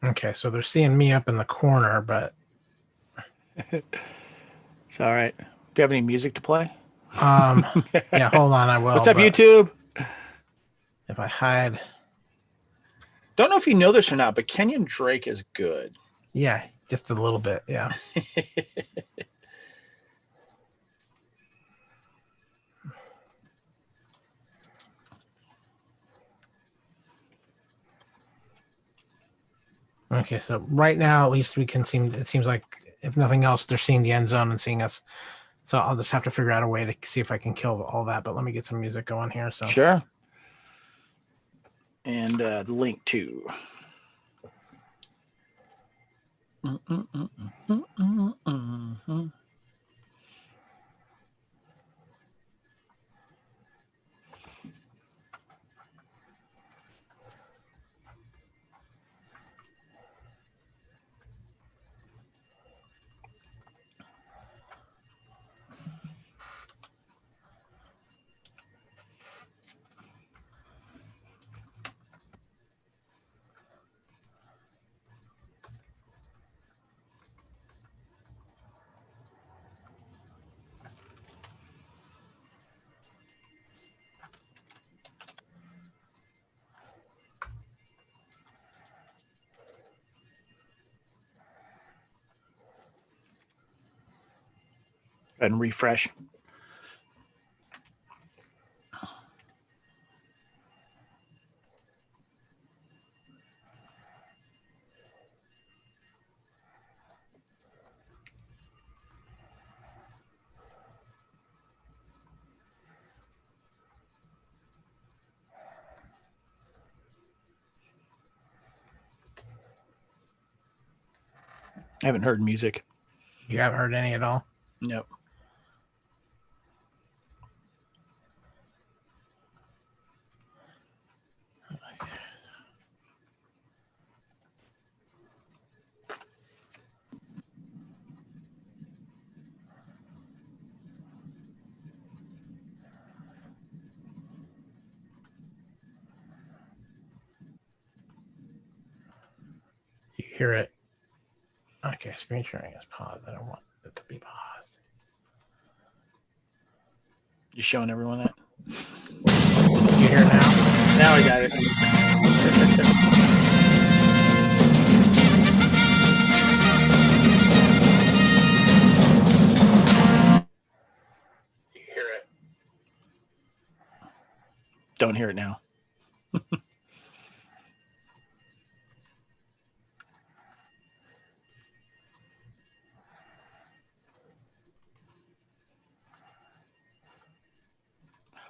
Okay, so they're seeing me up in the corner, but It's all right. Do you have any music to play? um, yeah, hold on, I will. What's up, But YouTube? if I hide, Don't know if you know this or not, but Kenyon Drake is good. yeah, just a little bit, yeah. Okay, so right now at least we can seem. It seems like if nothing else, they're seeing the end zone and seeing us. So I'll just have to figure out a way to see if I can kill all that. But let me get some music going here. So Sure. And the link too. And refresh. I haven't heard music. you haven't heard any at all. Nope. You hear it. Okay, screen sharing is paused. I don't want it to be paused. You showing everyone that? You hear it now? Now I got it. You hear it? Don't hear it now.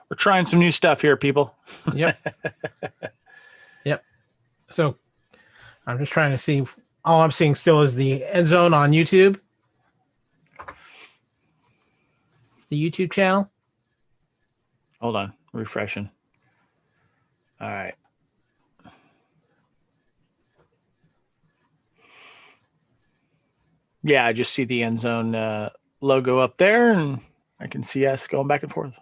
We're trying some new stuff here, people. Yep. Yep. So I'm just trying to see. All I'm seeing still is the end zone on YouTube. The YouTube channel. Hold on. Refreshing. All right. Yeah, I just see the end zone logo up there, and I can see us going back and forth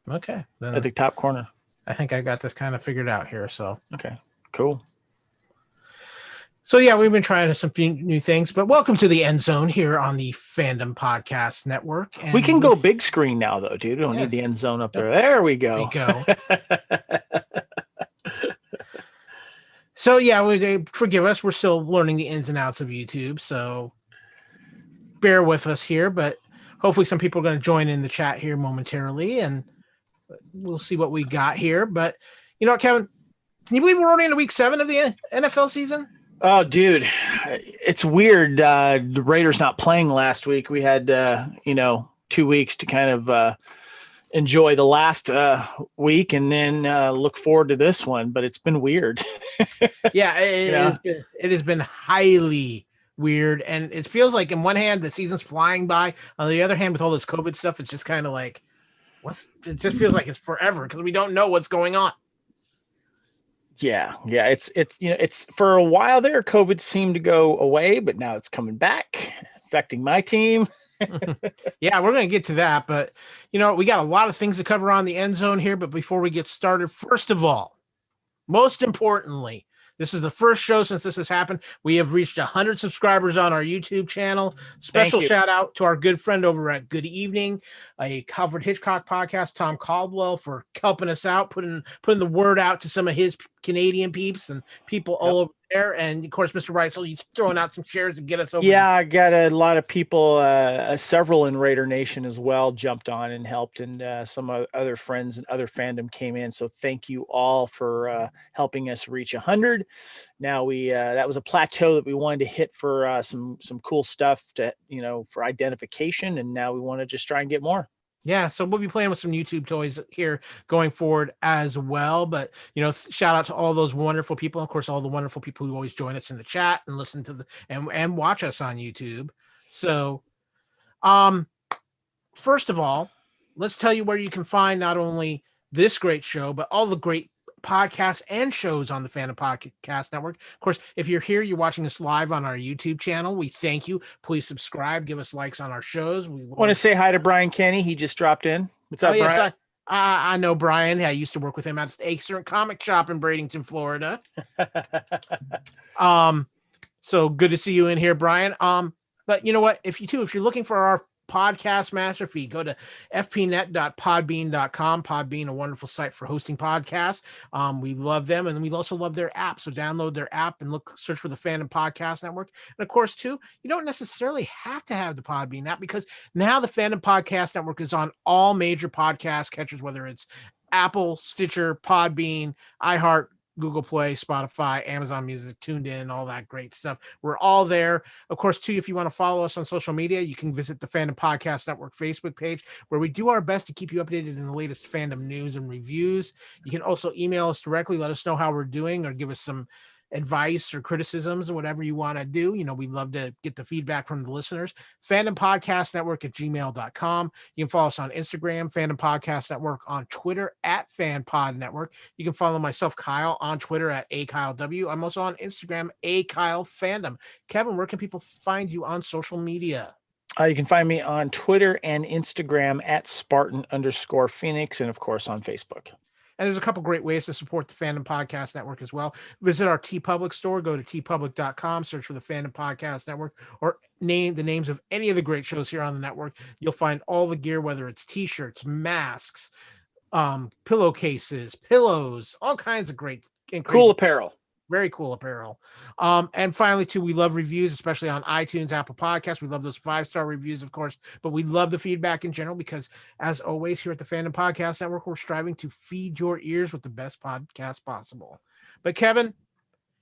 Okay. Then at the top corner. I think I got this kind of figured out here. So Okay, cool. So yeah, we've been trying some few new things, but welcome to the End Zone here on the Fandom Podcast Network. And we can go big screen now, though, dude. We don't need the end zone up there. There we go. So yeah, forgive us. We're still learning the ins and outs of YouTube, so bear with us here. But hopefully, some people are going to join in the chat here momentarily, and we'll see what we got here. But you know what, Kevin? Can you believe we're already in week 7 of the NFL season? Oh, dude, it's weird. The Raiders not playing last week. We had, 2 weeks to kind of enjoy the last week and then look forward to this one. But it's been weird. Yeah, it has been highly weird. And it feels like in one hand, the season's flying by. On the other hand, with all this COVID stuff, it's just kind of like, it just feels like it's forever because we don't know what's going on. Yeah. It's for a while there, COVID seemed to go away, but now it's coming back, affecting my team. Yeah, we're going to get to that, but we got a lot of things to cover on the End Zone here. But before we get started, first of all, most importantly, This is the first show since this has happened. We have reached 100 subscribers on our YouTube channel. Special shout out to our good friend over at Good Evening, a Alfred Hitchcock podcast, Tom Caldwell, for helping us out, putting the word out to some of his Canadian peeps and people all over there. And of course, Mr. Reitzel, he's throwing out some shares to get us over. Yeah, I got a lot of people, several in Raider Nation as well, jumped on and helped, and some other friends and other fandom came in. So thank you all for helping us reach 100. Now that was a plateau that we wanted to hit for some cool stuff to, for identification, and now we want to just try and get more. Yeah, so we'll be playing with some YouTube toys here going forward as well. But, shout out to all those wonderful people. Of course, all the wonderful people who always join us in the chat and listen to and watch us on YouTube. So, first of all, let's tell you where you can find not only this great show, but all the great podcasts and shows on the Fandom Podcast Network. Of course, if you're here, you're watching us live on our YouTube channel. We thank you. Please subscribe, give us likes on our shows. We want to say hi to Brian Kenny. He just dropped in. What's up, Brian? Yes, I know Brian. I used to work with him at a certain comic shop in Bradenton, Florida. So good to see you in here, Brian. But you know what? If you're looking for our podcast master feed, go to fpnet.podbean.com. Podbean, a wonderful site for hosting podcasts. We love them, and we also love their app. So download their app and search for the Fandom Podcast Network. And of course, too, you don't necessarily have to have the Podbean app, because now the Fandom Podcast Network is on all major podcast catchers, whether it's Apple, Stitcher, Podbean, iHeart, Google Play, Spotify, Amazon Music, Tuned In, all that great stuff. We're all there. Of course, too, if you want to follow us on social media, you can visit the Fandom Podcast Network Facebook page, where we do our best to keep you updated in the latest fandom news and reviews. You can also email us directly, let us know how we're doing, or give us some advice or criticisms or whatever you want to do. We love to get the feedback from the listeners. Fandom Podcast Network at gmail.com. You can follow us on Instagram, Fandom Podcast Network, on Twitter at FanPod Network. You can follow myself, Kyle, on Twitter at AKyleW. I'm also on Instagram, AKyleFandom. Kevin, where can people find you on social media? You can find me on Twitter and Instagram at Spartan_Phoenix, and of course on Facebook. And there's a couple great ways to support the Fandom Podcast Network as well. Visit our TeePublic store. Go to teepublic.com, search for the Fandom Podcast Network, or name the names of any of the great shows here on the network. You'll find all the gear, whether it's T-shirts, masks, pillowcases, pillows, all kinds of great and cool apparel. Very cool apparel. And finally, too, we love reviews, especially on iTunes, Apple Podcasts. We love those 5-star reviews, of course, but we love the feedback in general, because as always here at the Fandom Podcast Network, we're striving to feed your ears with the best podcast possible. But Kevin,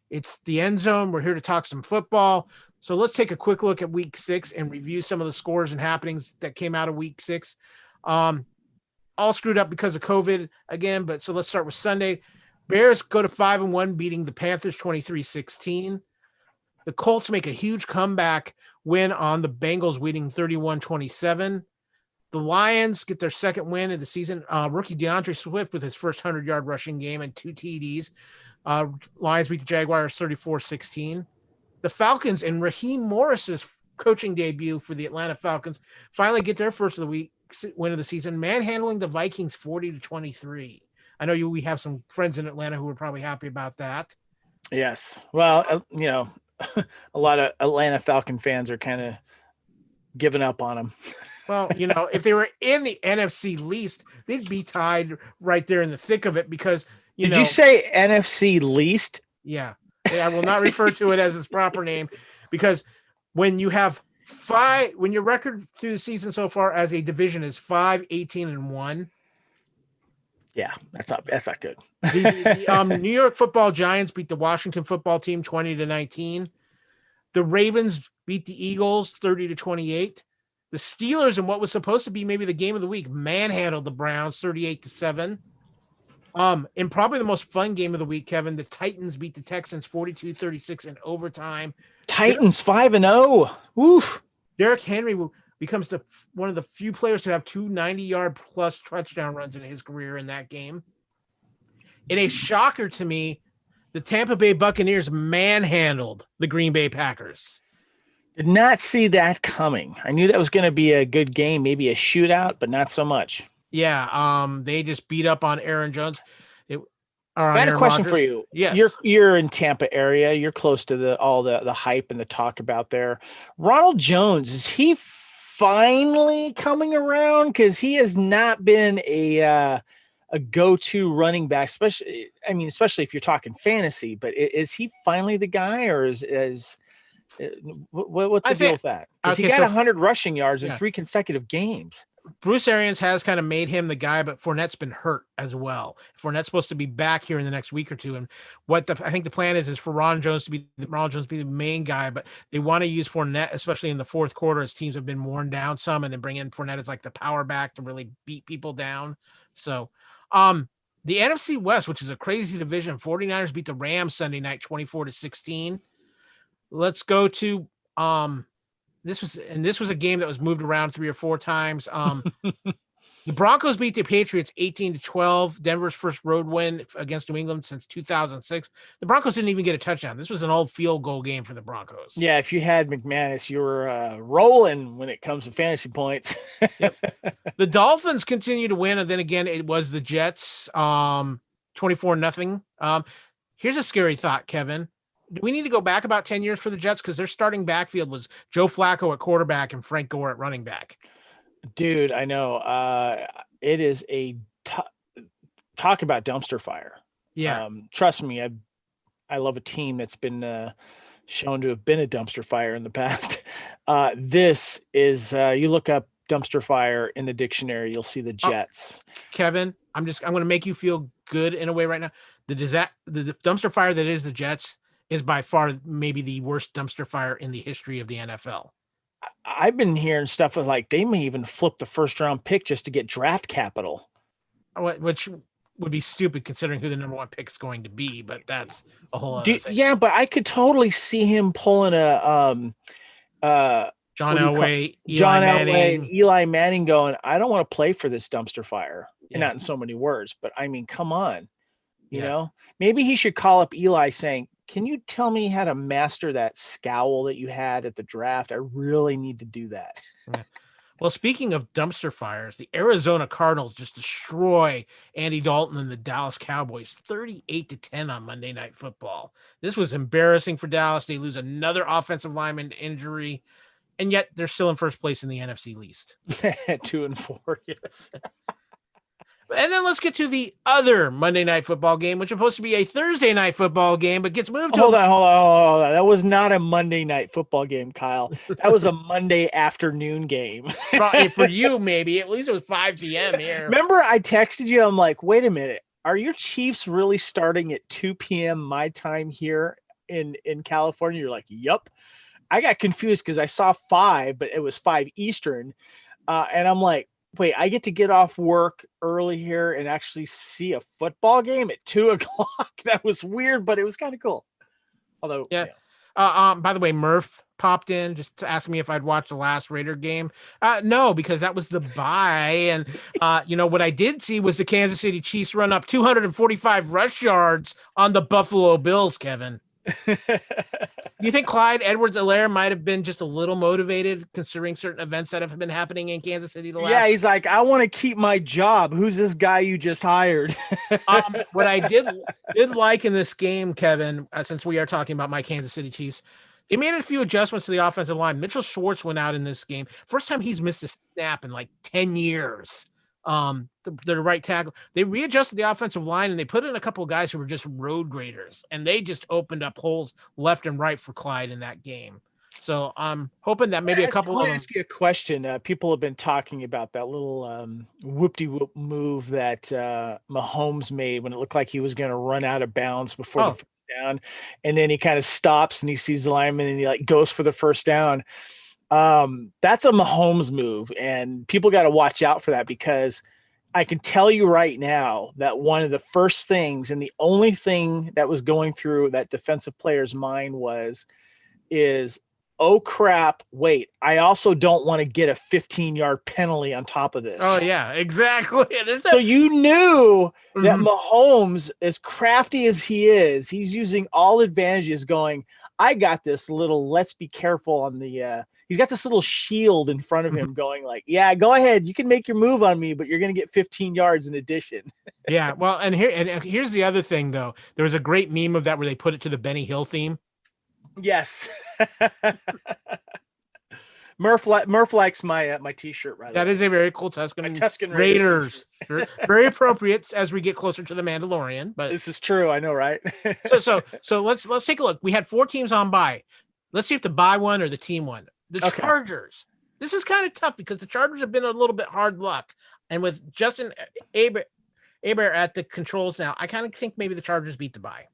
it's the End Zone. We're here to talk some football. So let's take a quick look at week 6 and review some of the scores and happenings that came out of week 6. All screwed up because of COVID again, but so let's start with Sunday. Bears go to 5-1, beating the Panthers 23-16. The Colts make a huge comeback win on the Bengals, winning 31-27. The Lions get their second win of the season. Rookie DeAndre Swift with his first 100-yard rushing game and 2 TDs. Lions beat the Jaguars 34-16. The Falcons and Raheem Morris's coaching debut for the Atlanta Falcons finally get their first of the week win of the season, manhandling the Vikings 40-23. I know we have some friends in Atlanta who are probably happy about that. Yes. Well, a lot of Atlanta Falcon fans are kind of giving up on them. Well, if they were in the NFC least, they'd be tied right there in the thick of it, because, Did you say NFC least? Yeah. I will not refer to it as its proper name, because when you have when your record through the season so far as a division is 5-18-1. Yeah, that's not good. The New York Football Giants beat the Washington Football Team 20-19. The Ravens beat the Eagles 30-28. The Steelers, in what was supposed to be maybe the game of the week, manhandled the Browns 38-7. In probably the most fun game of the week, Kevin, the Titans beat the Texans 42-36 in overtime. Titans 5-0. Oof. Derrick Henry becomes one of the few players to have 2 90-yard plus touchdown runs in his career in that game. In a shocker to me, the Tampa Bay Buccaneers manhandled the Green Bay Packers. Did not see that coming. I knew that was going to be a good game, maybe a shootout, but not so much. Yeah, they just beat up on Aaron Jones. are on I had a Aaron question for Rodgers. you. Yes. You're in Tampa area. You're close to all the hype and the talk about there. Ronald Jones, is he finally coming around? Because he has not been a go-to running back, especially if you're talking fantasy. But is he finally the guy, or is what's I the deal think with that? Because he okay, got so 100 rushing yards in yeah. 3 consecutive games. Bruce Arians has kind of made him the guy, but Fournette's been hurt as well. Fournette's supposed to be back here in the next week or two, and I think the plan is for Ronald Jones to be the main guy, but they want to use Fournette, especially in the fourth quarter, as teams have been worn down some, and then bring in Fournette as like the power back to really beat people down. So, the NFC West, which is a crazy division, 49ers beat the Rams Sunday night 24-16. Let's go to this was a game that was moved around 3 or 4 times. The Broncos beat the Patriots 18-12. Denver's first road win against New England since 2006. The Broncos didn't even get a touchdown. This was an old field goal game for the Broncos. Yeah, if you had McManus, you were rolling when it comes to fantasy points. Yep. The Dolphins continue to win, and then again, it was the Jets, 24-0. Here's a scary thought, Kevin. Do we need to go back about 10 years for the Jets? Because their starting backfield was Joe Flacco at quarterback and Frank Gore at running back. Dude, I know. It is talk about dumpster fire. Yeah. Trust me, I love a team that's been shown to have been a dumpster fire in the past. This is you look up dumpster fire in the dictionary, you'll see the Jets. Kevin, I'm going to make you feel good in a way right now. The dumpster fire that is the Jets is by far maybe the worst dumpster fire in the history of the NFL. I've been hearing stuff like they may even flip the first round pick just to get draft capital, which would be stupid considering who the number 1 pick is going to be, but that's a whole other thing. Yeah, but I could totally see him pulling a John Elway, Eli Manning going, I don't want to play for this dumpster fire. Yeah. Not in so many words, but I mean, come on. You know, maybe he should call up Eli saying, can you tell me how to master that scowl that you had at the draft? I really need to do that. Yeah. Well, speaking of dumpster fires, the Arizona Cardinals just destroy Andy Dalton and the Dallas Cowboys 38-10 on Monday Night Football. This was embarrassing for Dallas. They lose another offensive lineman to injury, and yet they're still in first place in the NFC East. 2-4, yes. And then let's get to the other Monday Night Football game, which is supposed to be a Thursday Night Football game, but gets moved to... Hold on. That was not a Monday Night Football game, Kyle. That was a Monday afternoon game. For you, maybe. At least it was 5 p.m. here. Remember I texted you? I'm like, wait a minute. Are your Chiefs really starting at 2 p.m. my time here in California? You're like, yup. I got confused because I saw 5, but it was 5 Eastern. And I'm like, wait, I get to get off work early here and actually see a football game at 2:00. That was weird, but it was kind of cool. Although, yeah. By the way, Murph popped in just to ask me if I'd watched the last Raider game. No, because that was the bye. And, what I did see was the Kansas City Chiefs run up 245 rush yards on the Buffalo Bills, Kevin. Do you think Clyde Edwards-Helaire might have been just a little motivated considering certain events that have been happening in Kansas City Yeah, he's like, I want to keep my job. Who's this guy you just hired? What I did like in this game, Kevin, since we are talking about my Kansas City Chiefs, they made a few adjustments to the offensive line. Mitchell Schwartz went out in this game. First time he's missed a snap in like 10 years. The right tackle. They readjusted the offensive line and they put in a couple of guys who were just road graders, and they just opened up holes left and right for Clyde in that game. So I'm hoping that maybe a couple of them. Let me ask you a question. People have been talking about that little whoop-de-whoop move that Mahomes made when it looked like he was going to run out of bounds before the first down, and then he kind of stops and he sees the lineman and he like goes for the first down. That's a Mahomes move, and people got to watch out for that, because I can tell you right now that one of the first things and the only thing that was going through that defensive player's mind is, oh crap, wait, I also don't want to get a 15-yard penalty on top of this. Oh yeah, exactly. So you knew that Mahomes, as crafty as he is, he's using all advantages going, I got this little, let's be careful on the, he's got this little shield in front of him going like, yeah, go ahead. You can make your move on me, but you're going to get 15 yards in addition. Yeah. Well, and here's the other thing though. There was a great meme of that where they put it to the Benny Hill theme. Yes. Murph likes my my t-shirt rather. That is a very cool Tuscan Raiders. Very appropriate as we get closer to the Mandalorian. But this is true, I know, right? so let's take a look. We had 4 teams on bye. Let's see if the bye one or the team won. The Chargers. This is kind of tough because the Chargers have been a little bit hard luck, and with Justin Aber at the controls now, I kind of think maybe the Chargers beat the bye.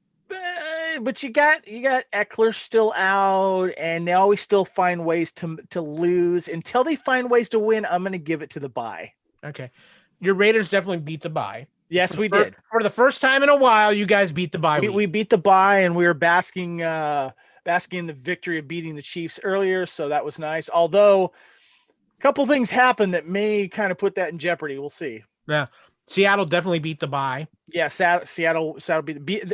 But you got Eckler still out, and they always still find ways to lose. Until they find ways to win, I'm going to give it to the bye. Okay, your Raiders definitely beat the bye. Yes, we did. For the first time in a while, you guys beat the bye. We beat the bye, and we were basking in the victory of beating the Chiefs earlier, so that was nice. Although a couple things happened that may kind of put that in jeopardy. We'll see. Yeah, Seattle definitely beat the bye. Yeah, Seattle beat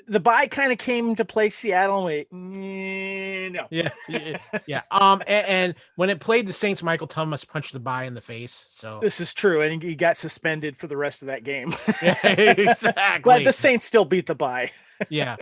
the bye kind of came to play Seattle. No. Yeah. And when it played the Saints, Michael Thomas punched the bye in the face. So this is true, and he got suspended for the rest of that game. Yeah, exactly. But the Saints still beat the bye. Yeah.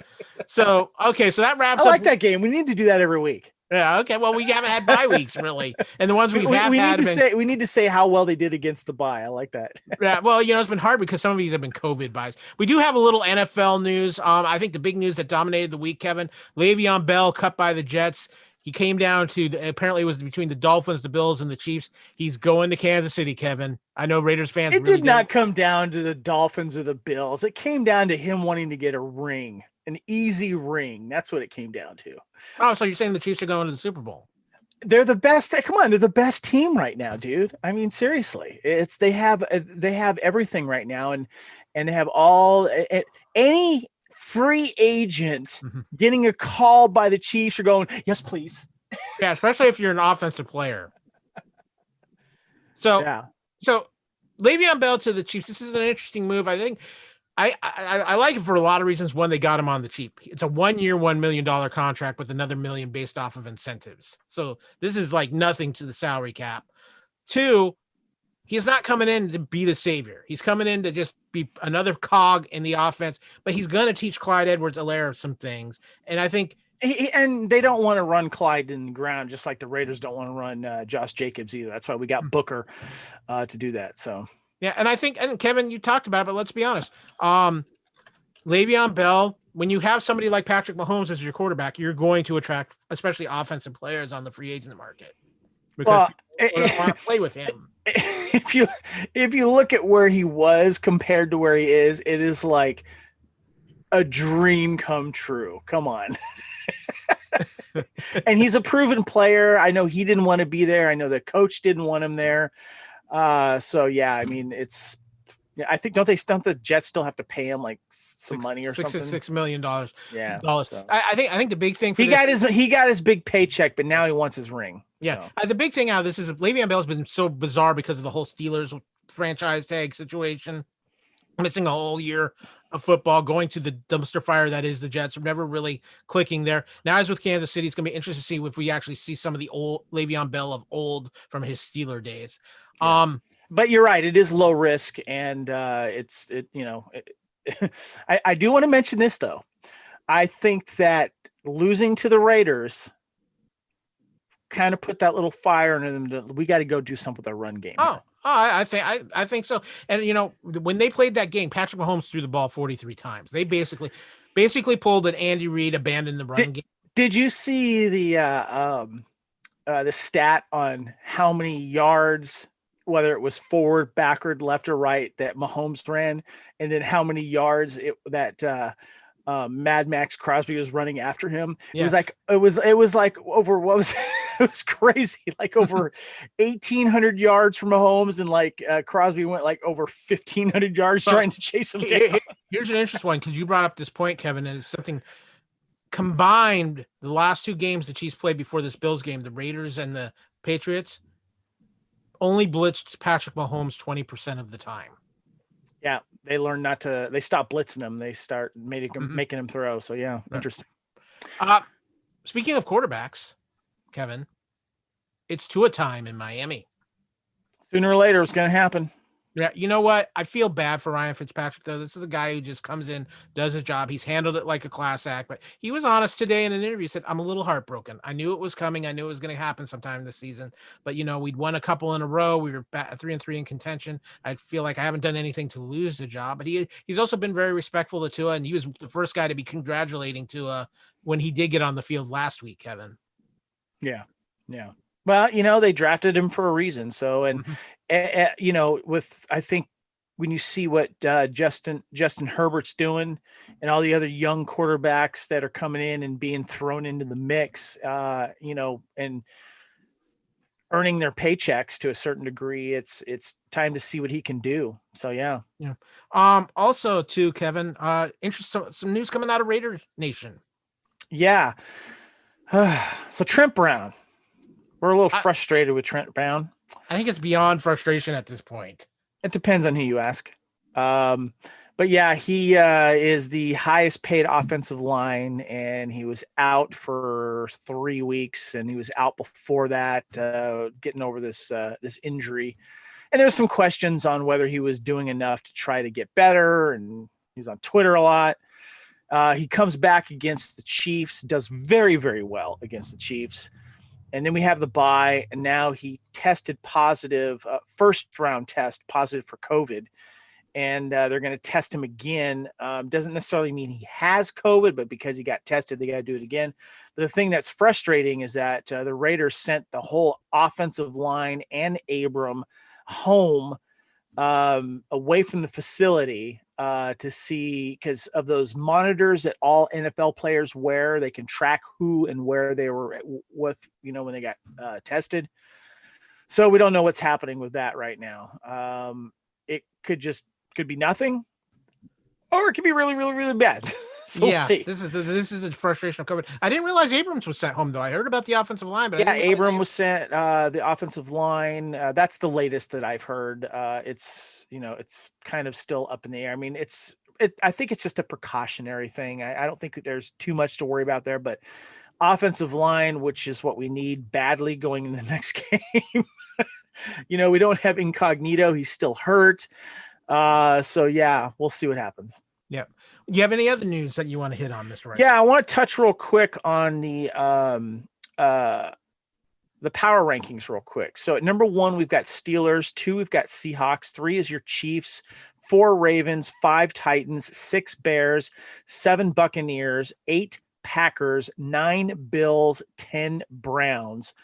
So okay, so that wraps up. I like that game. We need to do that every week. Yeah. Okay. Well, we haven't had bye weeks really, and the ones we need to say how well they did against the bye. I like that. Yeah. Well, it's been hard because some of these have been COVID buys. We do have a little NFL news. I think the big news that dominated the week, Kevin, Le'Veon Bell cut by the Jets. He came down to apparently it was between the Dolphins, the Bills, and the Chiefs. He's going to Kansas City, Kevin. I know Raiders fans. It did not come down to the Dolphins or the Bills. It came down to him wanting to get a ring. An easy ring. That's what it came down to. Oh, so you're saying the Chiefs are going to the Super Bowl? They're the best. Come on, they're the best team right now, dude. I mean, seriously, they have everything right now, and they have any free agent getting a call by the Chiefs are going, yes, please. Yeah, especially if you're an offensive player. So Le'Veon Bell to the Chiefs. This is an interesting move. I think. I like it for a lot of reasons. One, they got him on the cheap. It's a 1 year, $1 million contract with another $1 million based off of incentives. So this is like nothing to the salary cap. 2, he's not coming in to be the savior. He's coming in to just be another cog in the offense, but he's going to teach Clyde Edwards-Helaire some things. And I think, and they don't want to run Clyde in the ground, just like the Raiders don't want to run Josh Jacobs either. That's why we got Booker to do that. So. Yeah, and I think, and Kevin, you talked about it, but let's be honest. Le'Veon Bell, when you have somebody like Patrick Mahomes as your quarterback, you're going to attract, especially offensive players on the free agent market, because people want to play with him. If you look at where he was compared to where he is, it is like a dream come true. Come on. And he's a proven player. I know he didn't want to be there. I know the coach didn't want him there. So yeah, I mean, I think don't the Jets still have to pay him like some money or something? $6 million. Yeah. So. I think the big thing for he got his big paycheck, but now he wants his ring. Yeah. So. The big thing out of this is Le'Veon Bell has been so bizarre because of the whole Steelers franchise tag situation, missing a whole year of football, going to the dumpster fire that is the Jets, never really clicking there. Now, as with Kansas City, it's going to be interesting to see if we actually see some of the old Le'Veon Bell of old from his Steeler days. Yeah. But you're right; it is low risk, and I do want to mention this though. I think that losing to the Raiders kind of put that little fire in them. We got to go do something with our run game. I think so. And when they played that game, Patrick Mahomes threw the ball 43 times. They basically pulled an Andy Reid, abandoned the run game. Did you see the stat on how many yards, whether it was forward, backward, left, or right, that Mahomes ran, and then how many yards that Mad Max Crosby was running after him? Yeah. It was like over what was it was crazy, like over 1,800 yards from Mahomes, and like Crosby went like over 1,500 yards trying to chase him down. Here's an interesting one, because you brought up this point, Kevin, and it's something combined. The last 2 games the Chiefs played before this Bills game, the Raiders and the Patriots, only blitzed Patrick Mahomes 20% of the time. Yeah, they learned not to. They stopped blitzing him. They start making him throw. So yeah, interesting. Speaking of quarterbacks, Kevin, it's Tua time in Miami. Sooner or later, it's going to happen. Yeah, you know what? I feel bad for Ryan Fitzpatrick, though. This is a guy who just comes in, does his job. He's handled it like a class act. But he was honest today in an interview. He said, I'm a little heartbroken. I knew it was coming. I knew it was going to happen sometime this season. But, we'd won a couple in a row. We were 3-3 in contention. I feel like I haven't done anything to lose the job. But he's also been very respectful to Tua, and he was the first guy to be congratulating Tua when he did get on the field last week, Kevin. Yeah. Yeah. Well, they drafted him for a reason. So, and I think when you see what Justin Herbert's doing and all the other young quarterbacks that are coming in and being thrown into the mix, and earning their paychecks to a certain degree, it's time to see what he can do. So, yeah. Yeah. Also too, Kevin, some news coming out of Raider Nation. Yeah. So Trent Brown, we're a little frustrated with Trent Brown. I think it's beyond frustration at this point. It depends on who you ask. But yeah, he is the highest paid offensive line, and he was out for 3 weeks, and he was out before that, getting over this injury. And there's some questions on whether he was doing enough to try to get better, and he was on Twitter a lot. He comes back against the Chiefs, does very, very well against the Chiefs. And then we have the bye, and now he tested positive, first round test positive for COVID. And they're going to test him again. Doesn't necessarily mean he has COVID, but because he got tested, they got to do it again. But the thing that's frustrating is that the Raiders sent the whole offensive line and Abram home, away from the facility, to see, because of those monitors that all NFL players wear. They can track who and where they were with, when they got tested. So we don't know what's happening with that right now. It could be nothing, or it could be really, really, really bad. So yeah, we'll see. This is the frustration of COVID. I didn't realize Abrams was sent home, though. I heard about the offensive line, but yeah, Abram was sent. The offensive line. That's the latest that I've heard. It's kind of still up in the air. I mean, I think it's just a precautionary thing. I don't think there's too much to worry about there, but offensive line, which is what we need badly going in the next game. We don't have Incognito. He's still hurt. So yeah, we'll see what happens. Yeah. Do you have any other news that you want to hit on, Mr. Wright? Yeah, I want to touch real quick on the power rankings real quick. So at number 1, we've got Steelers. 2, we've got Seahawks. 3 is your Chiefs. 4 Ravens. 5 Titans. 6 Bears. 7 Buccaneers. 8 Packers. 9 Bills. 10 Browns.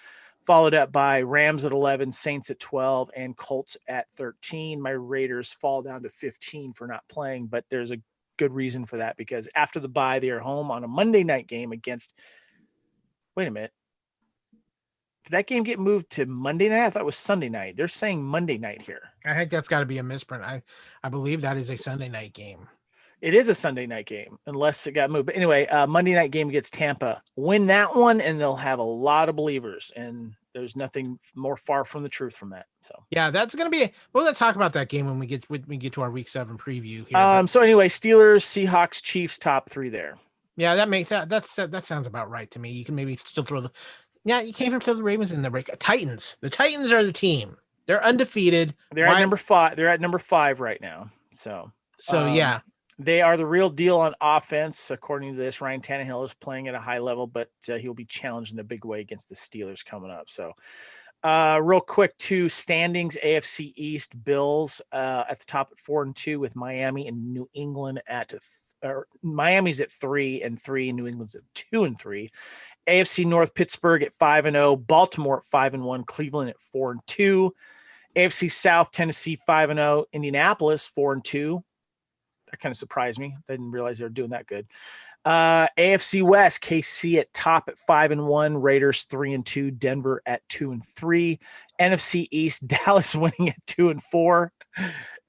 Followed up by Rams at 11, Saints at 12, and Colts at 13. My Raiders fall down to 15 for not playing, but there's a good reason for that, because after the bye, they are home on a Monday night game against – wait a minute. Did that game get moved to Monday night? I thought it was Sunday night. They're saying Monday night here. I think that's got to be a misprint. I believe that is a Sunday night game. It is a Sunday night game, unless it got moved. But anyway, Monday night game against Tampa. Win that one, and they'll have a lot of believers. And there's nothing more far from the truth from that. So yeah, that's going to be. We're going to talk about that game when we get to our Week 7 preview here. So anyway, Steelers, Seahawks, Chiefs, top 3 there. Yeah, that sounds about right to me. You can maybe still throw the. Yeah, you can't even throw the Ravens in the break. Titans. The Titans are the team. They're undefeated. They're at number 5. They're at number 5 right now. So yeah. They are the real deal on offense, according to this. Ryan Tannehill is playing at a high level, but he'll be challenged in a big way against the Steelers coming up. So, real quick, 2 standings: AFC East, Bills at the top at 4-2, with Miami and New England Miami's at 3-3, and New England's at 2-3. AFC North, Pittsburgh at 5-0, Baltimore at 5-1, Cleveland at 4-2. AFC South, Tennessee 5-0, Indianapolis 4-2. That kind of surprised me. I didn't realize they were doing that good. AFC West, KC at top at 5-1, Raiders 3-2, Denver at 2-3. NFC East, Dallas winning at 2-4.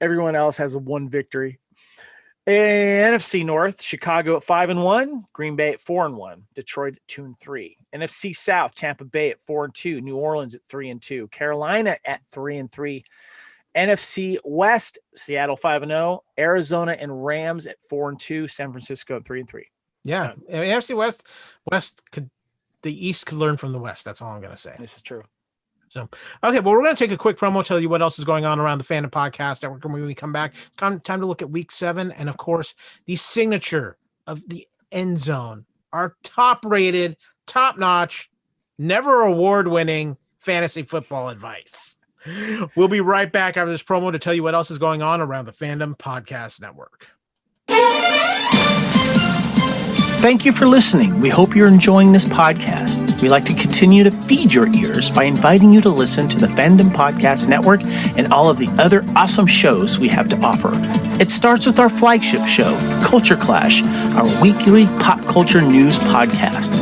Everyone else has a 1 victory. NFC North, Chicago at 5-1, Green Bay at 4-1, Detroit at 2-3. NFC South, Tampa Bay at 4-2, New Orleans at 3-2, Carolina at 3-3. NFC West, Seattle 5-0, Arizona and Rams at 4-2, San Francisco at 3-3. Yeah, NFC West could the East could learn from the West. That's all I'm going to say. This is true. So, okay, well, we're going to take a quick promo, tell you what else is going on around the Fandom Podcast Network. When we come back, time to look at Week 7, and of course, the signature of the Endzone, our top-rated, top-notch, never award-winning fantasy football advice. We'll be right back after this promo to tell you what else is going on around the Fandom Podcast Network. Thank you for listening. We hope you're enjoying this podcast. We like to continue to feed your ears by inviting you to listen to the Fandom Podcast Network and all of the other awesome shows we have to offer. It starts with our flagship show, Culture Clash, our weekly pop culture news podcast.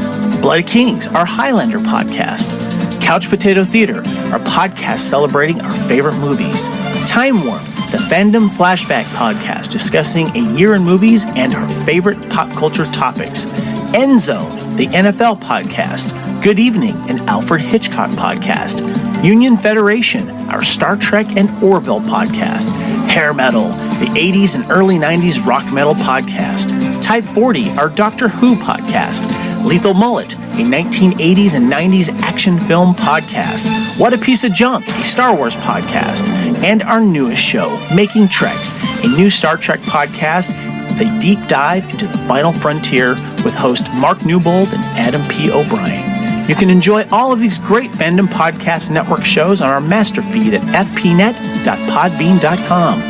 Bloody Kings, our Highlander podcast. Couch Potato Theater, our podcast celebrating our favorite movies. Time Warp, the Fandom Flashback podcast discussing a year in movies and our favorite pop culture topics. Endzone, the NFL podcast. Good Evening, an Alfred Hitchcock podcast. Union Federation, our Star Trek and Orville podcast. Hair Metal, the 80s and early 90s rock metal podcast. Type 40, our Doctor Who podcast. Lethal Mullet, a 1980s and 90s action film podcast. What a Piece of Junk, a Star Wars podcast. And our newest show, Making Treks, a new Star Trek podcast with a deep dive into the final frontier with host Mark Newbold and Adam P. O'Brien. You can enjoy all of these great Fandom Podcast Network shows on our master feed at fpnet.podbean.com.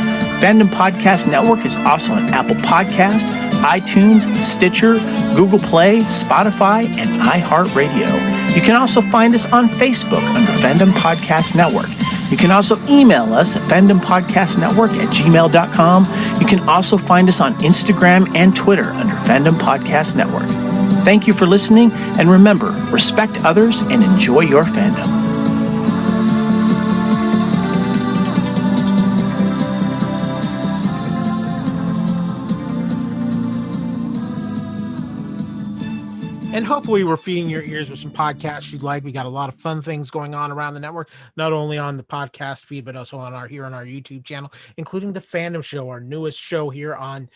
Fandom Podcast Network is also on Apple Podcast, iTunes, Stitcher, Google Play, Spotify, and iHeartRadio. You can also find us on Facebook under Fandom Podcast Network. You can also email us at fandompodcastnetwork@gmail.com. You can also find us on Instagram and Twitter under Fandom Podcast Network. Thank you for listening, and remember, respect others and enjoy your fandom. And hopefully we're feeding your ears with some podcasts you'd like. We got a lot of fun things going on around the network, not only on the podcast feed, but also on our YouTube channel, including the Fandom Show, our newest show here on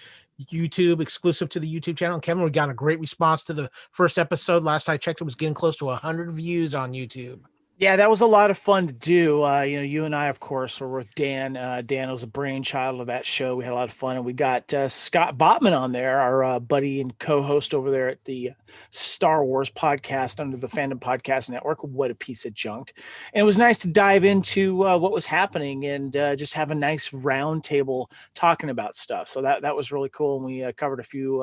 YouTube, exclusive to the YouTube channel. And Kevin, we got a great response to the first episode. Last I checked, it was getting close to 100 views on YouTube. Yeah, that was a lot of fun to do. You and I, of course, were with Dan. Dan was a brainchild of that show. We had a lot of fun, and we got Scott Botman on there, our buddy and co-host over there at the Star Wars podcast under the Fandom Podcast Network. What a piece of junk! And it was nice to dive into what was happening and just have a nice round table talking about stuff. So that was really cool, and we covered a few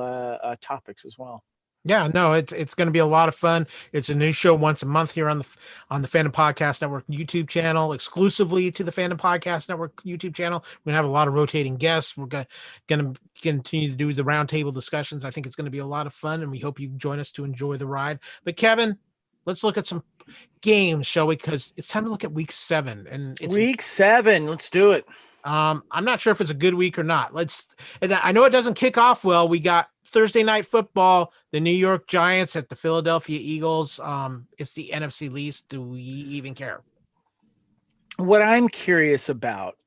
topics as well. Yeah, no, it's going to be a lot of fun. It's a new show once a month here on the Fandom Podcast Network YouTube channel, exclusively to the Fandom Podcast Network YouTube channel. We're going to have a lot of rotating guests. We're going to continue to do the roundtable discussions. I think it's going to be a lot of fun, and we hope you join us to enjoy the ride. But Kevin, let's look at some games, shall we? Because it's time to look at Week 7, and it's Week 7. Let's do it. I'm not sure if it's a good week or not. And I know it doesn't kick off well. We got Thursday Night Football, the New York Giants at the Philadelphia Eagles. It's the NFC least. Do we even care? What I'm curious about,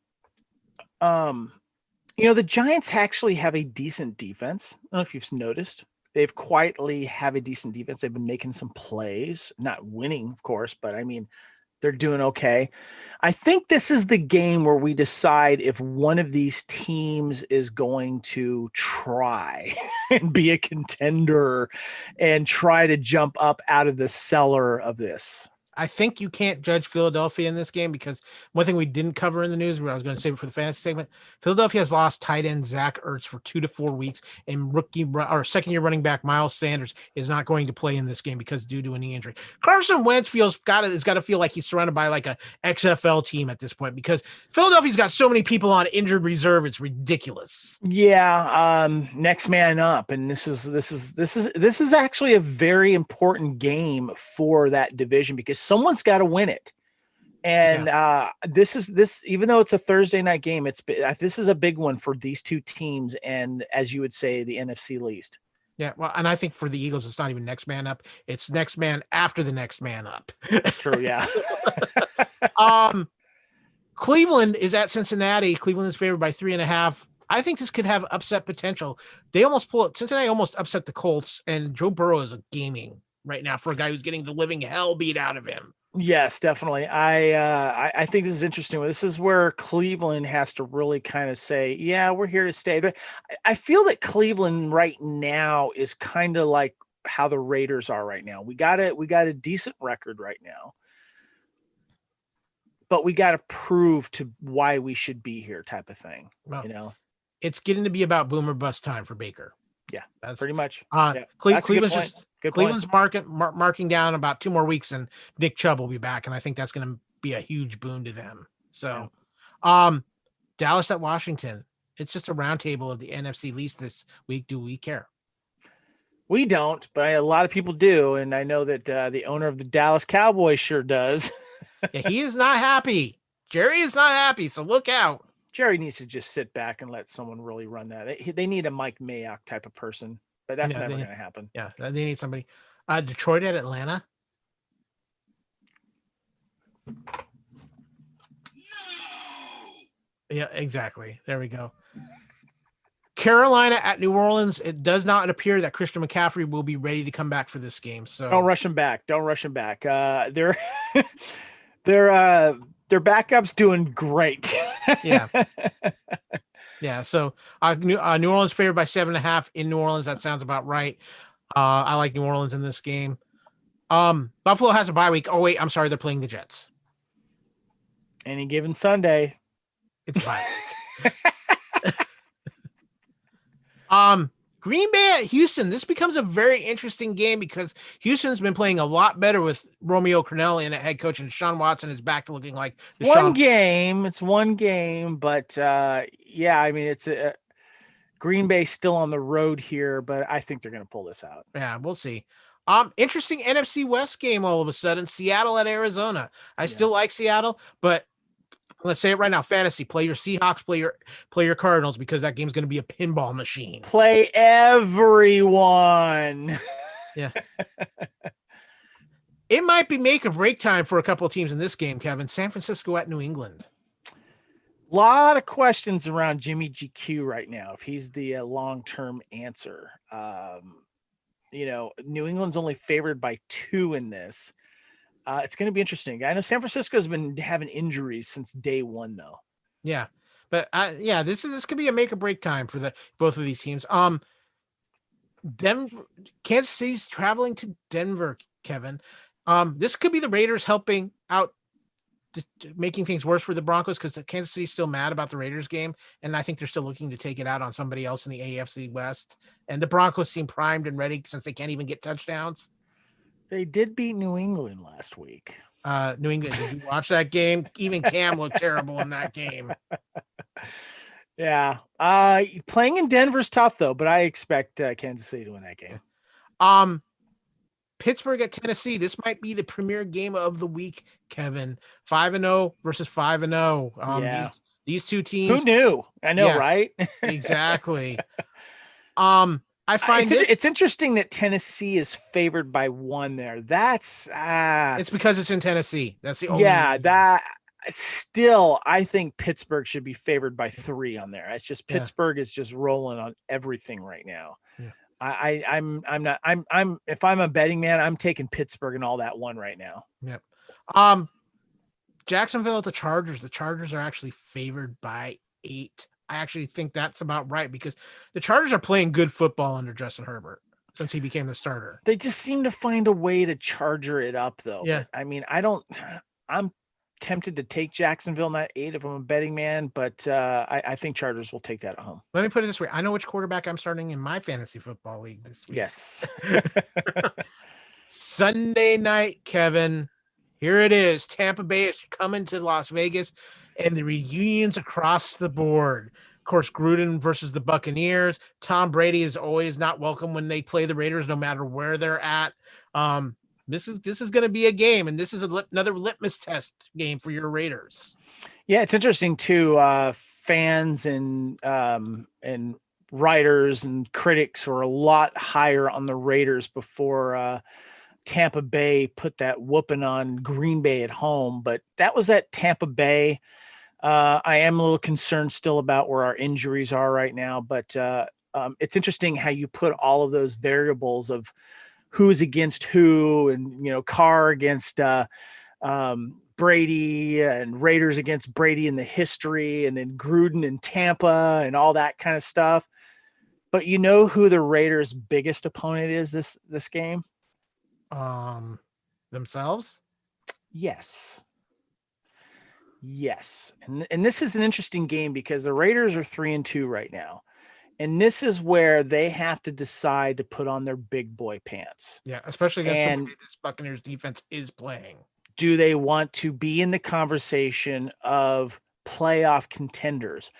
the Giants actually have a decent defense. I don't know if you've noticed. They've quietly have a decent defense. They've been making some plays, not winning, of course, but I mean, they're doing okay. I think this is the game where we decide if one of these teams is going to try and be a contender and try to jump up out of the cellar of this. I think you can't judge Philadelphia in this game because one thing we didn't cover in the news, but I was going to save it for the fantasy segment. Philadelphia has lost tight end Zach Ertz for 2 to 4 weeks, and second-year running back Miles Sanders is not going to play in this game because due to a knee injury. Carson Wentz has got to feel like he's surrounded by like a XFL team at this point because Philadelphia's got so many people on injured reserve, it's ridiculous. Yeah, next man up, and this is actually a very important game for that division because someone's got to win it. And this even though it's a Thursday night game, this is a big one for these two teams, and as you would say, the NFC least. Yeah, well, and I think for the Eagles, it's not even next man up; it's next man after the next man up. That's true. Yeah. Cleveland is at Cincinnati. Cleveland is favored by 3.5. I think this could have upset potential. Cincinnati almost upset the Colts, and Joe Burrow is gaming right now for a guy who's getting the living hell beat out of him. Yes, definitely. I think this is interesting. This is where Cleveland has to really kind of say, yeah, we're here to stay. But I feel that Cleveland right now is kind of like how the Raiders are right now. We got a decent record right now, but we got to prove to why we should be here, type of thing. Well, it's getting to be about boomer bust time for Baker. Yeah, that's pretty much. Yeah. Cleveland's marking down about 2 more weeks, and Nick Chubb will be back, and I think that's going to be a huge boon to them. So, Dallas at Washington. It's just a roundtable of the NFC East this week. Do we care? We don't, but a lot of people do, and I know that the owner of the Dallas Cowboys sure does. Yeah, he is not happy. Jerry is not happy, so look out. Jerry needs to just sit back and let someone really run that. They need a Mike Mayock type of person, but that's never going to happen. Yeah, they need somebody. Detroit at Atlanta. No. Yeah, exactly. There we go. Carolina at New Orleans. It does not appear that Christian McCaffrey will be ready to come back for this game. So don't rush him back. They're their backup's doing great. Yeah. Yeah. So New Orleans favored by 7.5 in New Orleans. That sounds about right. I like New Orleans in this game. Buffalo has a bye week. Oh, wait, I'm sorry. They're playing the Jets. Any given Sunday. It's a bye week. Green Bay at Houston. This becomes a very interesting game because Houston's been playing a lot better with Romeo Crennel in at head coach, and Deshaun Watson is back to looking like game. It's one game, but yeah, I mean, it's a Green Bay still on the road here, but I think they're going to pull this out. Yeah, we'll see. Interesting NFC West game all of a sudden. Seattle at Arizona. I still like Seattle, but let's say it right now. Fantasy, play your Seahawks, play your Cardinals, because that game's going to be a pinball machine. Play everyone. Yeah. It might be make or break time for a couple of teams in this game, Kevin. San Francisco at New England. A lot of questions around Jimmy GQ right now, if he's the long-term answer. New England's only favored by 2 in this. It's going to be interesting. I know San Francisco's been having injuries since day one, though. Yeah, but this could be a make or break time for both of these teams. Kansas City's traveling to Denver, Kevin. This could be the Raiders helping out, making things worse for the Broncos, because Kansas City's still mad about the Raiders game, and I think they're still looking to take it out on somebody else in the AFC West. And the Broncos seem primed and ready since they can't even get touchdowns. They did beat New England last week. New England, did you watch that game? Even Cam looked terrible in that game. Yeah. Playing in Denver's tough, though, but I expect Kansas City to win that game. Pittsburgh at Tennessee. This might be the premier game of the week, Kevin. 5-0 versus 5-0. Yeah. These two teams. Who knew? I know, right? Exactly. I find it's interesting that Tennessee is favored by 1 there. That's it's because it's in Tennessee. That's the only reason. That still, I think Pittsburgh should be favored by 3 on there. It's just Pittsburgh is just rolling on everything right now. Yeah. I'm if I'm a betting man, I'm taking Pittsburgh and all that 1 right now. Yep. Jacksonville at the Chargers. The Chargers are actually favored by 8. I actually think that's about right, because the Chargers are playing good football under Justin Herbert since he became the starter. They just seem to find a way to charger it up, though. Yeah. But, I mean, I'm tempted to take Jacksonville in that 8 if I'm a betting man, but I think Chargers will take that at home. Let me put it this way. I know which quarterback I'm starting in my fantasy football league this week. Yes. Sunday night, Kevin. Here it is. Tampa Bay is coming to Las Vegas, and the reunions across the board. Of course, Gruden versus the Buccaneers. Tom Brady is always not welcome when they play the Raiders, no matter where they're at. This is going to be a game, and this is another litmus test game for your Raiders. Yeah, it's interesting too. Fans and writers and critics were a lot higher on the Raiders before Tampa Bay put that whooping on Green Bay at home, but that was at Tampa Bay. I am a little concerned still about where our injuries are right now, but it's interesting how you put all of those variables of who's against who, and Carr against Brady, and Raiders against Brady in the history, and then Gruden and Tampa and all that kind of stuff. But you know who the Raiders' biggest opponent is this game? Themselves? Yes. And this is an interesting game because the Raiders are 3-2 right now. And this is where they have to decide to put on their big boy pants. Yeah, especially against the way this Buccaneers defense is playing. Do they want to be in the conversation of playoff contenders?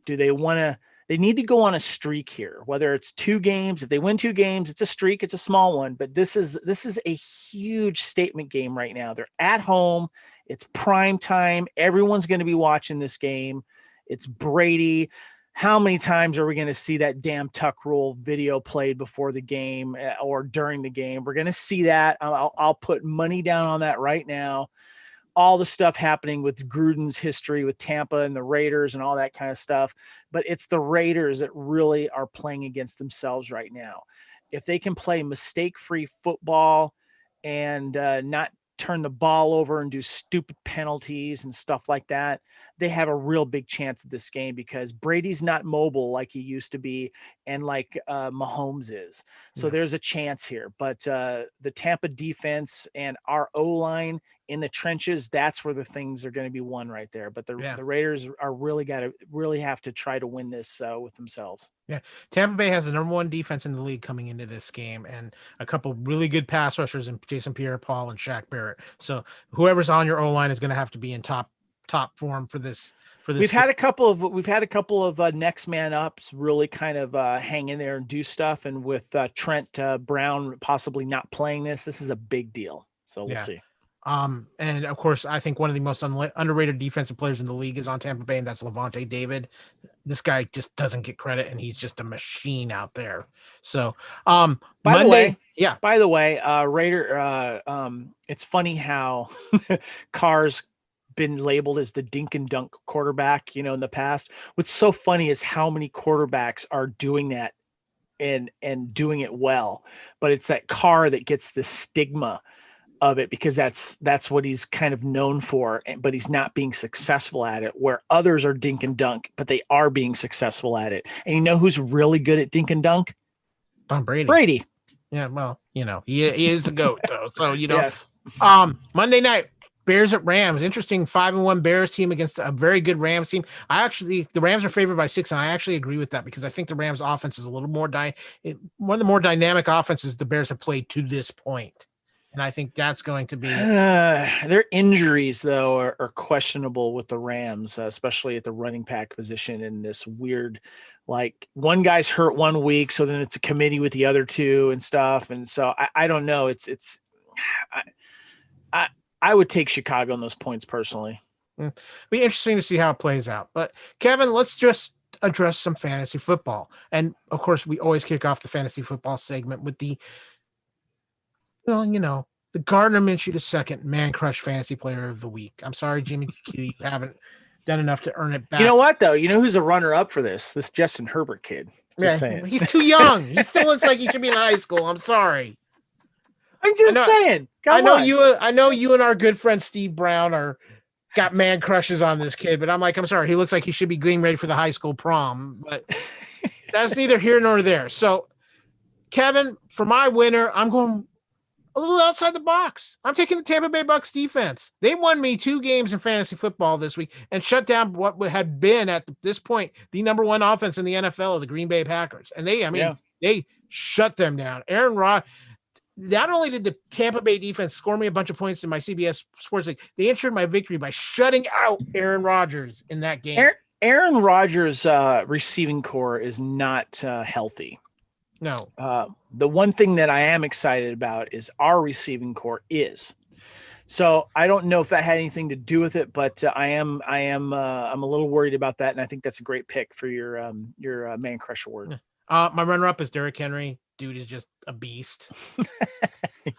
Do they want to? They need to go on a streak here, whether it's 2 games. If they win 2 games, it's a streak. It's a small one, but this is a huge statement game right now. They're at home. It's prime time. Everyone's going to be watching this game. It's Brady. How many times are we going to see that damn tuck rule video played before the game or during the game? We're going to see that. I'll put money down on that right now. All the stuff happening with Gruden's history with Tampa and the Raiders and all that kind of stuff. But it's the Raiders that really are playing against themselves right now. If they can play mistake-free football and not turn the ball over and do stupid penalties and stuff like that, they have a real big chance at this game because Brady's not mobile like he used to be and like Mahomes is. So there's a chance here. But the Tampa defense and our O-line in the trenches, that's where the things are going to be won right there. But the Raiders are really have to try to win this with themselves. Yeah, Tampa Bay has the number 1 defense in the league coming into this game, and a couple really good pass rushers in Jason Pierre-Paul and Shaq Barrett. So whoever's on your O-line is going to have to be in top form for this. We've had a couple of next man ups really kind of hang in there and do stuff, and with Trent Brown possibly not playing this is a big deal. So we'll see. And of course, I think one of the most underrated defensive players in the league is on Tampa Bay, and that's Levante David. This guy just doesn't get credit, and he's just a machine out there. So, by the way, Raider, it's funny how Carr's been labeled as the dink and dunk quarterback, in the past. What's so funny is how many quarterbacks are doing that and doing it well, but it's that Carr that gets the stigma of it because that's what he's kind of known for, but he's not being successful at it, where others are dink and dunk, but they are being successful at it. And you know who's really good at dink and dunk? Tom Brady. Yeah, well, he is the GOAT though. So, Yes. Monday night, Bears at Rams. Interesting 5-1 Bears team against a very good Rams team. The Rams are favored by 6, and I actually agree with that because I think the Rams offense is a little more one of the more dynamic offenses the Bears have played to this point. And I think that's going to be their injuries, though, are questionable with the Rams, especially at the running back position in this weird, like one guy's hurt 1 week. So then it's a committee with the other 2 and stuff. And so I don't know. I would take Chicago on those points personally. Be interesting to see how it plays out. But Kevin, let's just address some fantasy football. And of course, we always kick off the fantasy football segment with the Gardner Minshew II Man Crush Fantasy Player of the Week. I'm sorry, Jimmy, you haven't done enough to earn it back. You know what, though? You know who's a runner-up for this Justin Herbert kid. Just saying. He's too young. He still looks like he should be in high school. I'm sorry. I'm just saying. I know you and our good friend Steve Brown got man crushes on this kid, but I'm sorry. He looks like he should be getting ready for the high school prom, but that's neither here nor there. So, Kevin, for my winner, I'm going a little outside the box. I'm taking the Tampa Bay Bucks defense. They won me 2 games in fantasy football this week and shut down what had been at this point the number 1 offense in the NFL of the Green Bay Packers. And they shut them down. Aaron Rodgers. Not only did the Tampa Bay defense score me a bunch of points in my CBS Sports League, they ensured my victory by shutting out Aaron Rodgers in that game. Aaron Rodgers' receiving core is not healthy. No. The one thing that I am excited about is our receiving core is. So I don't know if that had anything to do with it, but I'm a little worried about that, and I think that's a great pick for your Man Crush award. My runner-up is Derrick Henry. Dude is just a beast.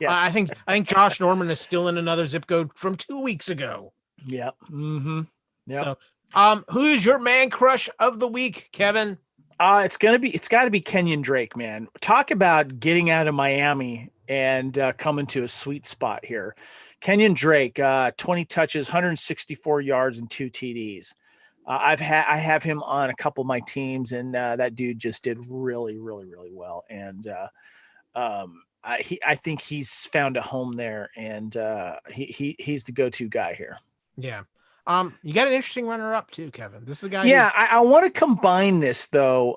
Yes. I think Josh Norman is still in another zip code from 2 weeks ago. Yep. Mm-hmm. Yep. So, who's your Man Crush of the week, Kevin? It's got to be Kenyon Drake, man. Talk about getting out of Miami and coming to a sweet spot here. Kenyon Drake, 20 touches, 164 yards, and 2 TDs. I have him on a couple of my teams, and that dude just did really, really, really well. And I think he's found a home there, and he's the go-to guy here. Yeah. You got an interesting runner-up too, Kevin. This is a guy. Yeah, I want to combine this though.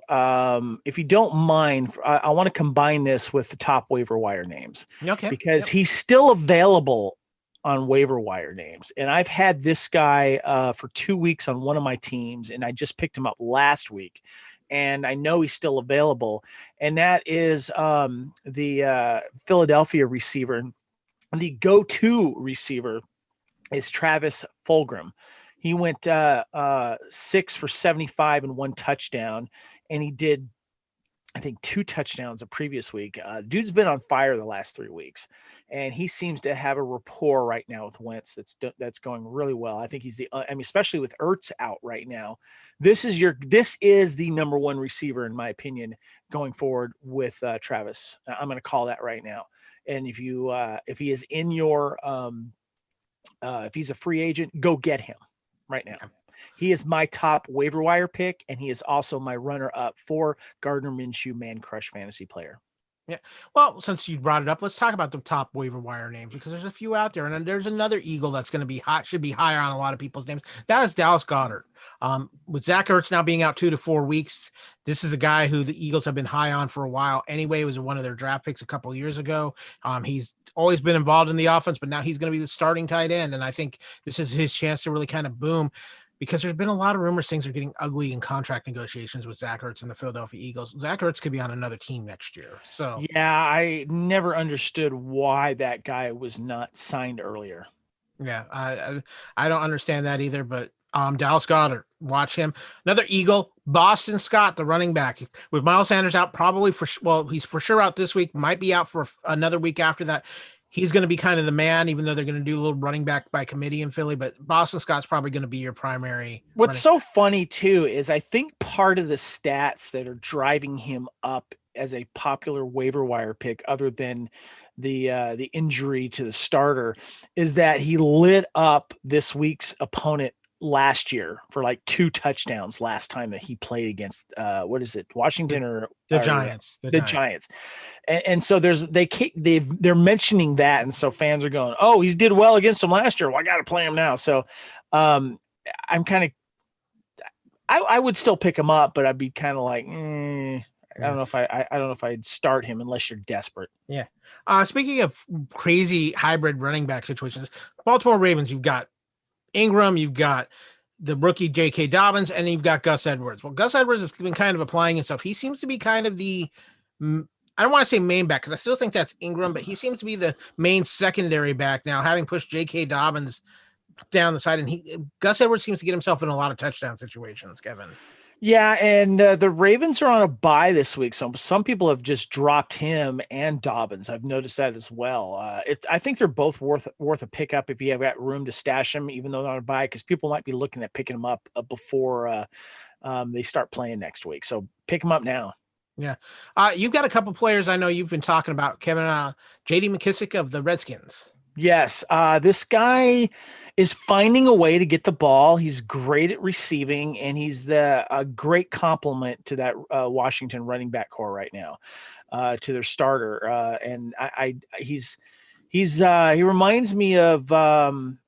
If you don't mind, I want to combine this with the top waiver wire names. Okay. Because he's still available on waiver wire names, and I've had this guy for 2 weeks on one of my teams, and I just picked him up last week, and I know he's still available, and that is the Philadelphia receiver. The go-to receiver is Travis Fulgham. He went 6 for 75 and 1 touchdown, and he did, I think, 2 touchdowns the previous week. Dude's been on fire the last 3 weeks, and he seems to have a rapport right now with Wentz that's going really well. I think he's especially with Ertz out right now, this is the number one receiver in my opinion going forward with Travis. I'm going to call that right now. And if he is in your if he's a free agent, go get him right now. He is my top waiver wire pick, and he is also my runner-up for Gardner Minshew Man Crush fantasy player. Yeah. Well, since you brought it up, let's talk about the top waiver wire names, because there's a few out there, and there's another Eagle that's going to be hot, should be higher on a lot of people's names. That is Dallas Goedert. With Zach Ertz now being out 2 to 4 weeks, this is a guy who the Eagles have been high on for a while. Anyway, it was one of their draft picks a couple of years ago. He's always been involved in the offense, but now he's going to be the starting tight end, and I think this is his chance to really kind of boom, because there's been a lot of rumors things are getting ugly in contract negotiations with Zach Ertz and the Philadelphia Eagles. Zach Ertz could be on another team next year. So yeah, I never understood why that guy was not signed earlier. Yeah, I don't understand that either, but Dallas Goedert, watch him. Another Eagle, Boston Scott, the running back. With Miles Sanders out, he's for sure out this week, might be out for another week after that. He's going to be kind of the man, even though they're going to do a little running back by committee in Philly, but Boston Scott's probably going to be your primary. What's so funny too is I think part of the stats that are driving him up as a popular waiver wire pick, other than the injury to the starter, is that he lit up this week's opponent last year for like 2 touchdowns last time that he played against Washington or the Giants. The Giants. And so they're mentioning that, and so fans are going, oh, he did well against them last year, well, I got to play him now. So I'm kind of, I would still pick him up, but I'd be kind of like, I don't know if I'd start him unless you're desperate. Yeah. Speaking of crazy hybrid running back situations, Baltimore Ravens, you've got Ingram, you've got the rookie J.K. Dobbins, and you've got Gus Edwards. Well, Gus Edwards has been kind of applying himself. He seems to be kind of I don't want to say main back, because I still think that's Ingram, but he seems to be the main secondary back now, having pushed J.K. Dobbins down the side. And Gus Edwards seems to get himself in a lot of touchdown situations, Kevin. Yeah, and the Ravens are on a bye this week, so some people have just dropped him and Dobbins. I've noticed that as well. I think they're both worth a pickup if you have got room to stash them, even though they're on a bye, because people might be looking at picking them up before they start playing next week. So pick them up now. Yeah. You've got a couple players I know you've been talking about, Kevin. J.D. McKissick of the Redskins. Yes, this guy is finding a way to get the ball. He's great at receiving, and he's a great complement to that Washington running back core right now, to their starter. And he reminds me of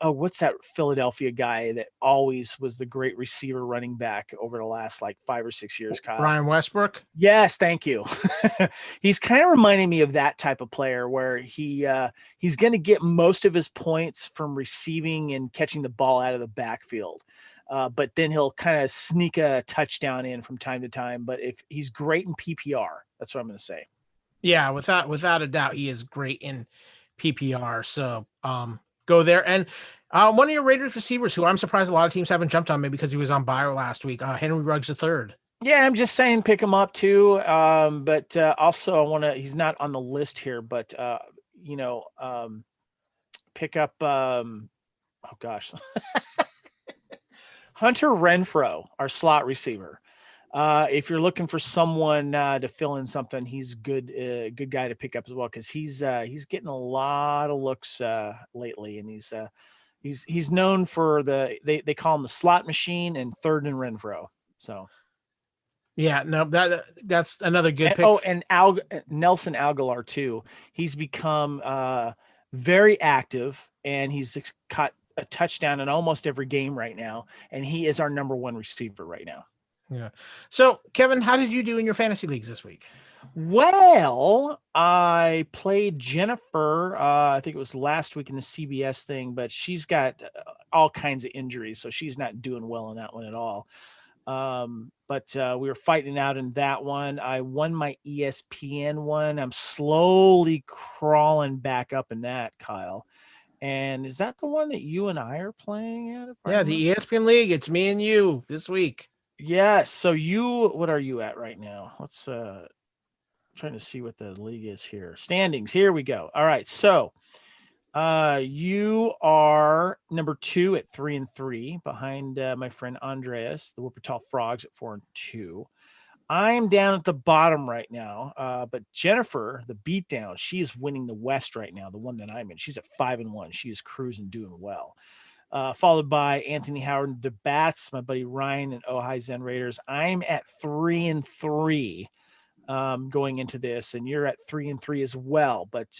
what's that Philadelphia guy that always was the great receiver running back over the last like 5 or 6 years, Kyle? Ryan Westbrook. Yes, thank you. He's kind of reminding me of that type of player where he's going to get most of his points from receiving and catching the ball out of the backfield. But then he'll kind of sneak a touchdown in from time to time. But if he's great in PPR, that's what I'm going to say. Yeah, without a doubt, he is great in PPR. So go there. And one of your Raiders receivers, who I'm surprised a lot of teams haven't jumped on, maybe because he was on bio last week, Henry Ruggs III. Yeah, I'm just saying pick him up too. But also he's not on the list here, but pick up Hunter Renfrow, our slot receiver. If you're looking for someone to fill in something, he's good guy to pick up as well because he's getting a lot of looks lately, and he's known for they call him the slot machine and third and Renfro. So Yeah, no, that's another good and, pick. oh, and Nelson Aguilar too. He's become very active, and he's caught a touchdown in almost every game right now, and he is our number one receiver right now. Yeah. So, Kevin, how did you do in your fantasy leagues this week? Well, I played Jennifer. I think it was last week in the CBS thing, but she's got all kinds of injuries, so she's not doing well in that one at all. But we were fighting out in that one. I won my ESPN one. I'm slowly crawling back up in that, Kyle. And is that the one that you and I are playing at? Yeah, the ESPN League. It's me and you this week. Yes. So what are you at right now? Let's trying to see what the league is here. Standings. Here we go. All right. So you are number 2 at 3-3 behind my friend Andreas, the Wuppertal Frogs at 4-2. I'm down at the bottom right now. But Jennifer, the beatdown, she is winning the West right now, the one that I'm in. She's at 5-1. She is cruising, doing well. Followed by Anthony Howard and the Bats, my buddy Ryan and Ojai Zen Raiders. I'm at 3-3 going into this, and you're at 3-3 as well. But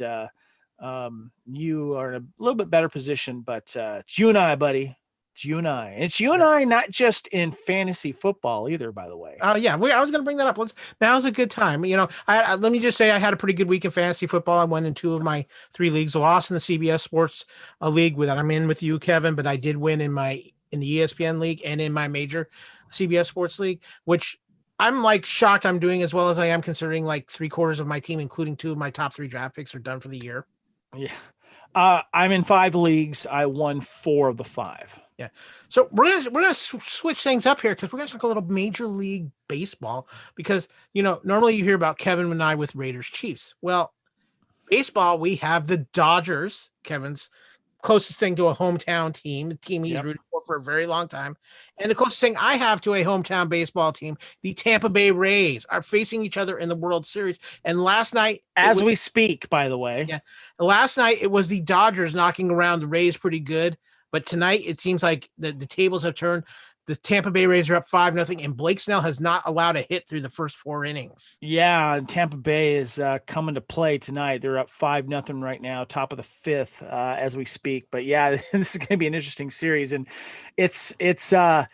you are in a little bit better position. But it's you and I, buddy. It's you and I. And it's you and I, not just in fantasy football either, by the way. Oh yeah, I was going to bring that up. Now's a good time. You know, let me just say I had a pretty good week in fantasy football. I won in 2 of my 3 leagues. I lost in the CBS Sports league that I'm in with you, Kevin, but I did win in the ESPN league and in my major CBS Sports league, which I'm like shocked I'm doing as well as I am, considering like 3/4 of my team, including 2 of my top 3 draft picks, are done for the year. Yeah. I'm in 5 leagues. I won 4 of the 5. Yeah. So we're gonna switch things up here because we're gonna talk a little Major League Baseball because normally you hear about Kevin and I with Raiders Chiefs. Well, baseball, we have the Dodgers, Kevin's closest thing to a hometown team, the team he's rooted for a very long time. And the closest thing I have to a hometown baseball team, the Tampa Bay Rays, are facing each other in the World Series. And last night, as we speak, by the way, last night it was the Dodgers knocking around the Rays pretty good. But tonight it seems like the tables have turned. The Tampa Bay Rays are up 5-0, and Blake Snell has not allowed a hit through the first 4 innings. Yeah, Tampa Bay is coming to play tonight. They're up 5-0 right now, top of the 5th as we speak. But yeah, this is going to be an interesting series, and it's I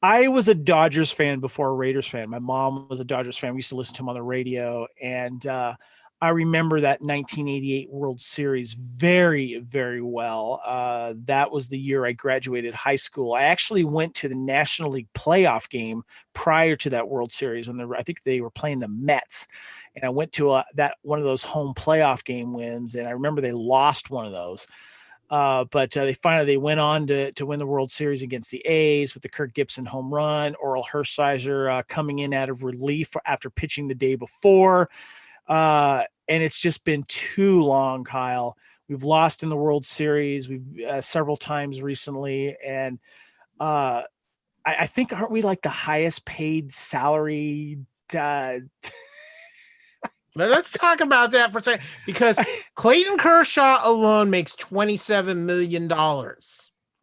was a Dodgers fan before a Raiders fan. My mom was a Dodgers fan. We used to listen to him on the radio, and I remember that 1988 World Series very, very well. That was the year I graduated high school. I actually went to the National League playoff game prior to that World Series when I think they were playing the Mets, and I went to one of those home playoff game wins, and I remember they lost one of those. But they went on to win the World Series against the A's with the Kirk Gibson home run. Oral Hershiser coming in out of relief after pitching the day before. And it's just been too long, Kyle. We've lost in the World Series. We've several times recently. And I think, aren't we like the highest paid salary? Let's talk about that for a second, because Clayton Kershaw alone makes $27 million.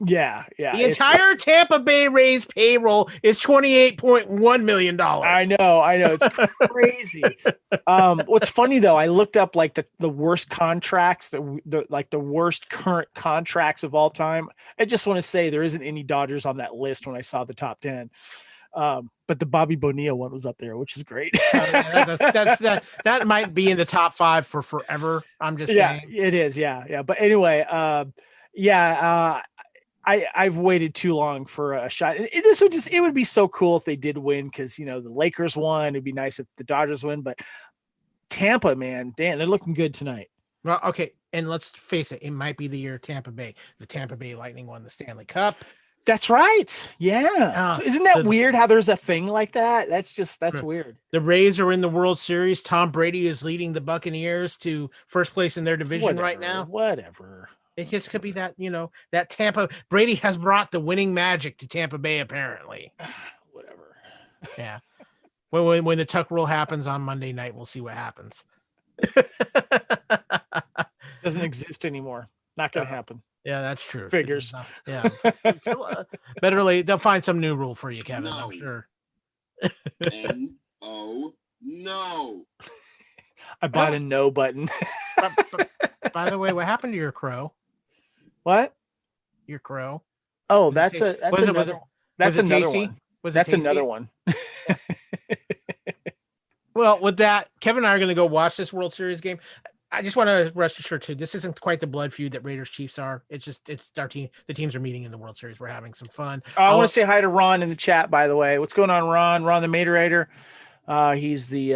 Yeah. The entire Tampa Bay Rays payroll is $28.1 million. I know. It's crazy. What's funny though, I looked up like the worst contracts, the worst current contracts of all time. I just want to say there isn't any Dodgers on that list when I saw the top 10. But the Bobby Bonilla one was up there, which is great. That might be in the top 5 for forever. I'm just saying. It is. Yeah. But anyway, I've waited too long for a shot. It would be so cool if they did win, because the Lakers won. It'd be nice if the Dodgers win, but Tampa, man, damn, they're looking good tonight. Well, okay, and let's face it might be the year of Tampa Bay. The Tampa Bay Lightning won the Stanley Cup. That's right. Yeah. So isn't that weird how there's a thing like that? That's weird. The Rays are in the World Series. Tom Brady is leading the Buccaneers to first place in their division right now. Whatever. It just could be that, that Tampa Brady has brought the winning magic to Tampa Bay, apparently. Whatever. Yeah. When the tuck rule happens on Monday night, we'll see what happens. Doesn't exist anymore. Not going to happen. Yeah, that's true. Figures. Yeah. Better late. They'll find some new rule for you, Kevin. No. I'm sure. N-O, no. I bought a no button. By the way, what happened to your crow? What? Your crow? Oh, that's another one. That's another one. Well, with that, Kevin and I are going to go watch this World Series game. I just want to rest assured too, this isn't quite the blood feud that Raiders Chiefs are. It's our team. The teams are meeting in the World Series. We're having some fun. I want to say hi to Ron in the chat, by the way. What's going on, Ron? Ron the Moderator. He's the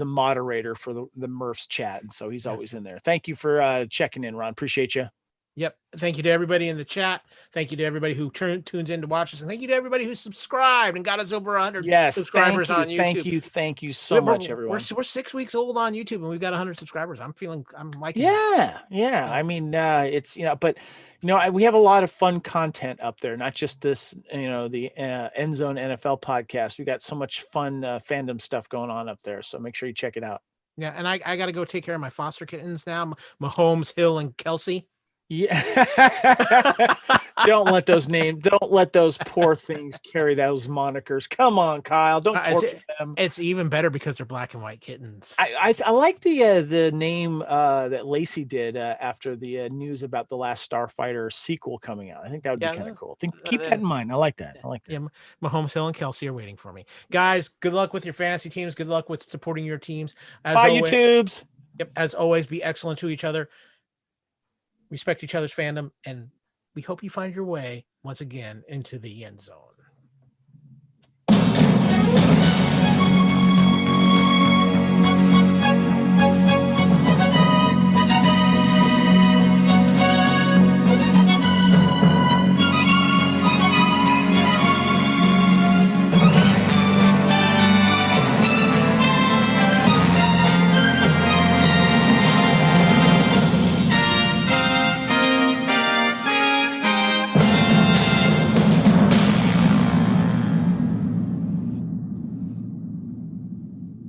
moderator for the Murphs chat, and so he's always in there. Thank you for checking in, Ron. Appreciate you. Yep. Thank you to everybody in the chat. Thank you to everybody who tunes in to watch us. And thank you to everybody who subscribed and got us over 100 subscribers on YouTube. Thank you so much, everyone. We're 6 weeks old on YouTube and we've got 100 subscribers. I'm liking it. Yeah. I mean, it's, but we have a lot of fun content up there, not just this, the Endzone NFL podcast. We got so much fun fandom stuff going on up there. So make sure you check it out. Yeah. And I got to go take care of my foster kittens now, Mahomes, Hill, and Kelsey. Yeah. Don't let those poor things carry those monikers. Come on, Kyle. Don't torture them. It's even better because they're black and white kittens. I like the name that Lacey did after the news about the Last Starfighter sequel coming out. I think that would be kind of cool. Keep that in mind. I like that. Yeah, Mahomes, Hill, and Kelsey are waiting for me. Guys, good luck with your fantasy teams. Good luck with supporting your teams. Bye, YouTubes. Yep. As always, be excellent to each other. Respect each other's fandom, and we hope you find your way once again into the end zone.